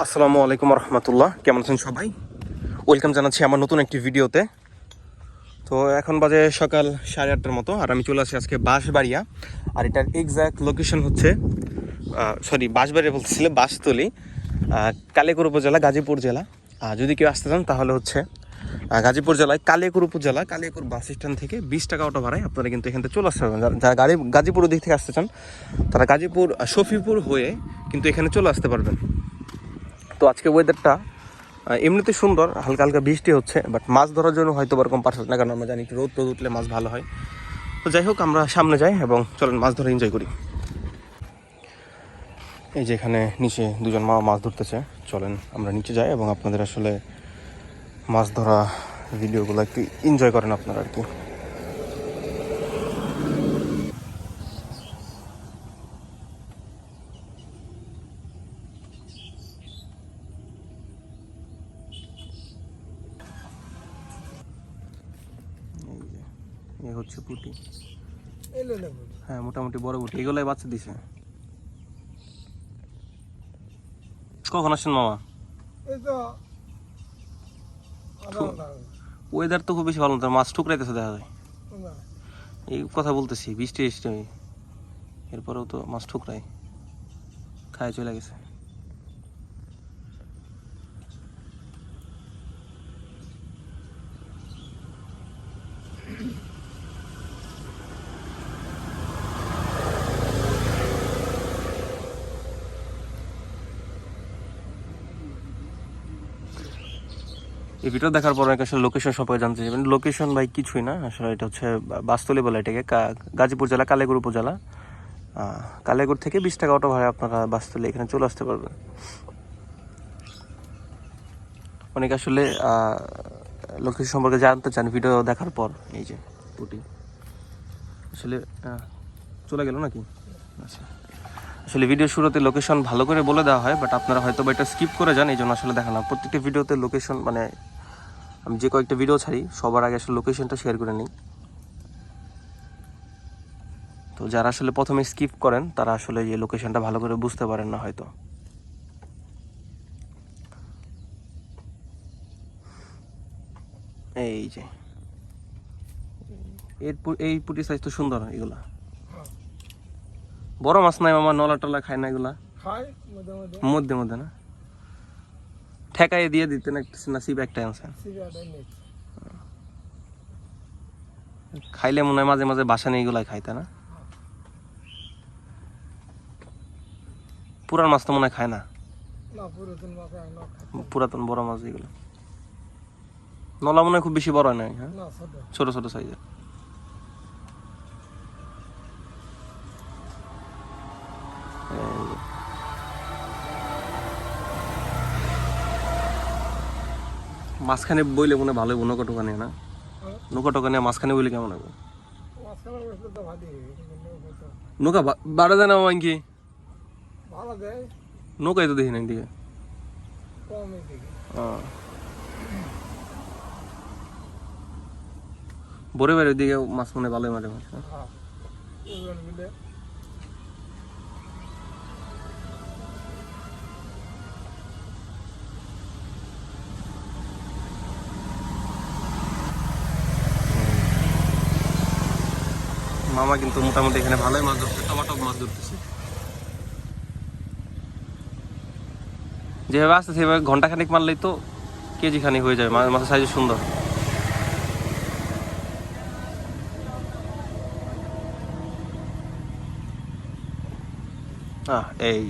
আসসালামু আলাইকুম রহমতুল্লাহ, কেমন আছেন সবাই? ওয়েলকাম জানাচ্ছি আমার নতুন একটি ভিডিওতে। তো এখন বাজে সকাল 8:30টার মতো, আর আমি চলে আসি আজকে বাঁশবাড়িয়া। আর এটার এক্স্যাক্ট লোকেশন হচ্ছে বাঁশবাড়িয়া বলতেছিল বাঁশতলী, কালিয়াকৈর উপজেলা, গাজীপুর জেলা। যদি কেউ আসতে চান তাহলে হচ্ছে গাজীপুর জেলায় কালিয়াকৈর উপজেলা কালিয়াকৈর বাস স্ট্যান্ড থেকে 20 টাকা অটো ভাড়ায় আপনারা কিন্তু এখান থেকে চলে আসতে পারবেন। যারা গাজীপুর দিক থেকে আসতে চান তারা গাজীপুর শফিপুর হয়ে কিন্তু এখানে চলে আসতে পারবেন। তো আজকে ওয়েদারটা এমনিতে সুন্দর, হালকা হালকা বৃষ্টি হচ্ছে, বাট মাছ ধরার জন্য হয়তো ওরকম পারফেক্ট না, কারণ আমরা জানি রোদ উঠলে মাছ ভালো হয়। তো যাই হোক, আমরা সামনে যাই এবং চলেন মাছ ধরে এনজয় করি। এই যে এখানে নিচে দুজন মা মাছ ধরতেছে, চলেন আমরা নিচে যাই এবং আপনাদের আসলে মাছ ধরা ভিডিওগুলো একটু এনজয় করেন আপনারা আর কি। এই হচ্ছে পুঁটি, হ্যাঁ মোটামুটি বড় পুঁটি, এগুলাই বাচ্চা দিছে। কখন আসছেন মামা? ওয়েদার তো খুব বেশি ভালো না, মাছ ঠুকরাইতেছে দেখা যায়। এই কথা বলতেছি, বৃষ্টি এরপরেও তো মাছ ঠুকরাই খায় চলে গেছে। এই ভিডিও দেখার পর অনেক আসলে লোকেশন সম্পর্কে জানতে চাইবেন। লোকেশন ভাই কিছুই না, আসলে এটা হচ্ছে বাসতলী বলে এটাকে, গাজীপুর জেলা কালিয়াকৈর উপজেলা। কালিয়াকৈর থেকে 20 টাকা অটো ভাড়া আপনারা বাসতলী এখানে চলে আসতে পারবেন। অনেক আসলে লোকেশন সম্পর্কে জানতে চান ভিডিও দেখার পর। এই যে পুটি আসলে চলে গেল নাকি? আচ্ছা, আসলে ভিডিও শুরুতে লোকেশন ভালো করে বলে দেওয়া হয়, বাট আপনারা হয়তো বা এটা স্কিপ করে যান, এই জন্য আসলে দেখালাম। প্রত্যেকটা ভিডিওতে লোকেশন, মানে আমি যে কয়েকটা ভিডিও ছাড়ি সবার আগে আসলে লোকেশনটা শেয়ার করে নিই। তো যারা আসলে প্রথমে স্কিপ করেন তারা আসলে এই লোকেশনটা ভালো করে বুঝতে পারেন না হয়তো। এই যে এই পুঁটি সাইজ তো সুন্দর, এগুলা বড় মাছ নাই মামা, নলা টলা খায় না এগুলা? মধ্যে মধ্যে না, ঠেকাই দিয়ে দিতেন না, সিপ একটা আছে খাইলে মনে হয় মাঝে মাঝে বাসা নিয়ে এগুলাই খাইতে না। পুরান মাছ তো মনে হয় খায় না, পুরাতন বড় মাছ এগুলো। নলা মনে হয় খুব বেশি বড় নয়, হ্যাঁ ছোট ছোট সাইজের। মাঝখানে বইলে মনে ভালো হবে, নৌকা টোকা নিয়ে না, নৌকা টোকা নিয়ে মাঝখানে বইলে কেমন হবে? নৌকা বাড়া যায় না মামা কি? নৌকাই তো দেখি না এদিকে। বরে বাড়ির দিকে মাছ মনে ভালোই মারে মাছ। মামা কিন্তু মোটামুটি এখানে ভালোই মাছ ধরছে, টমাটো মাছ ধরতেছে। যেভাবে আসছে সেভাবে ঘন্টা খানিক মারলেই তো কেজি খানিক হয়ে যাবে, মাছের সাইজ সুন্দর। এই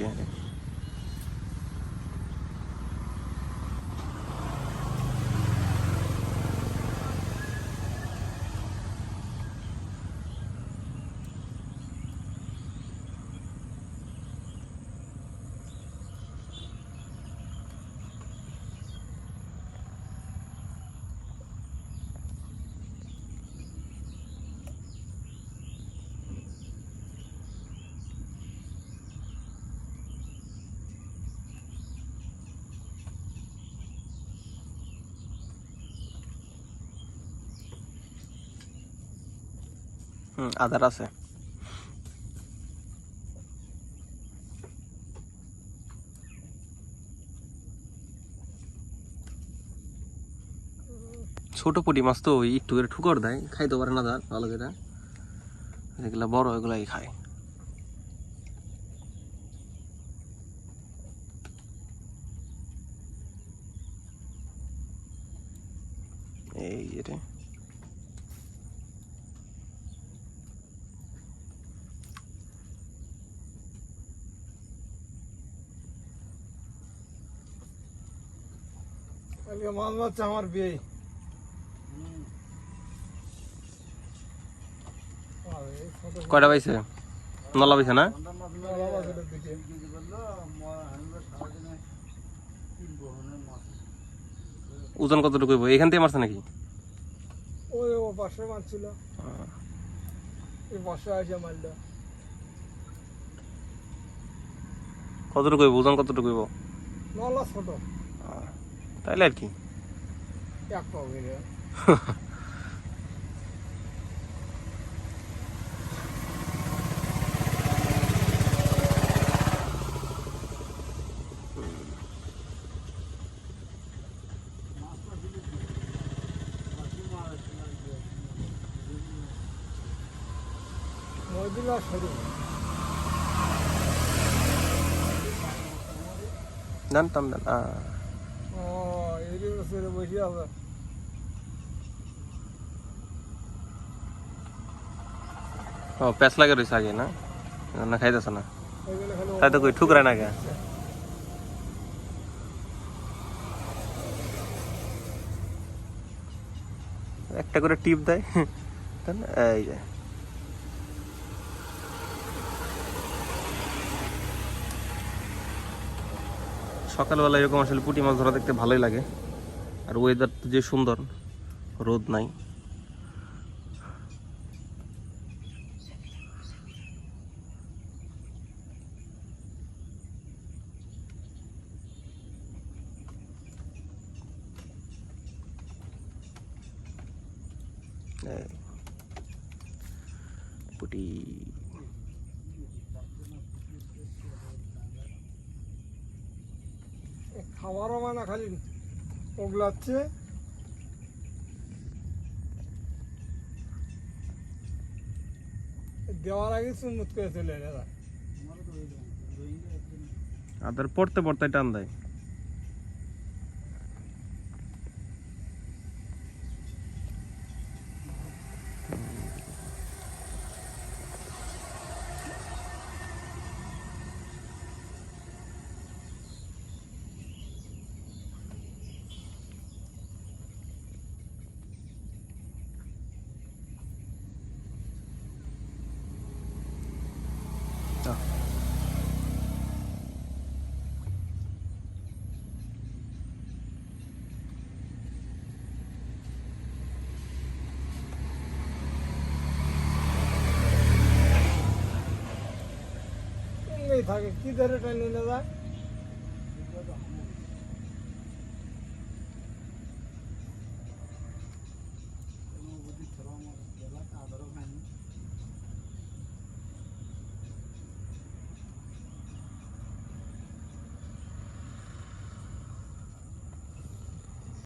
আদার আছে। ছোট পুঁটি মাছ তো ওই একটু করে ঠুকর দেয়, খাইতে পারে না তার ভালো করে, যেগুলা বড় ওইগুলাই খায়। এই রে মাছ মারছে আমার বিয়ে। কয়টা পাইছে? নলা পাইছে না? ওজন কতটুকু হইব? এখান থেকে মারছে নাকি? ওই ও পাশে মারছিল, এই পাশে আসে মারলো। কতটুকু হইব? ওজন কতটুকু হইব? নলা ছোট, তাইলে আর কি। এক পাও বেরিয়ে। নদীলা সরু জানতাম না। ও এই বছরে বসে আছে। ও প্যাঁচ লাগে রয়েছে আগে না, না খাইতেছে না, ওইগুলো খালি তাই তো কই ঠুকরায় না কে। একটা করে টিপ দেয়, তাই না? এই যে সকালবেলা এরকম আসলে পুঁটি মাছ ধরা দেখতে ভালোই লাগে, আর ওয়েদার তো যে সুন্দর, রোদ নাই। পুঁটি খাবারও মানে খালি ওগলাচ্ছে। দেওয়ার আগে চুমুত করে চলে এরা। আদার পড়তে পড়তে টান দেয়। এমনি থাকে কি ধরে টানি না যায়।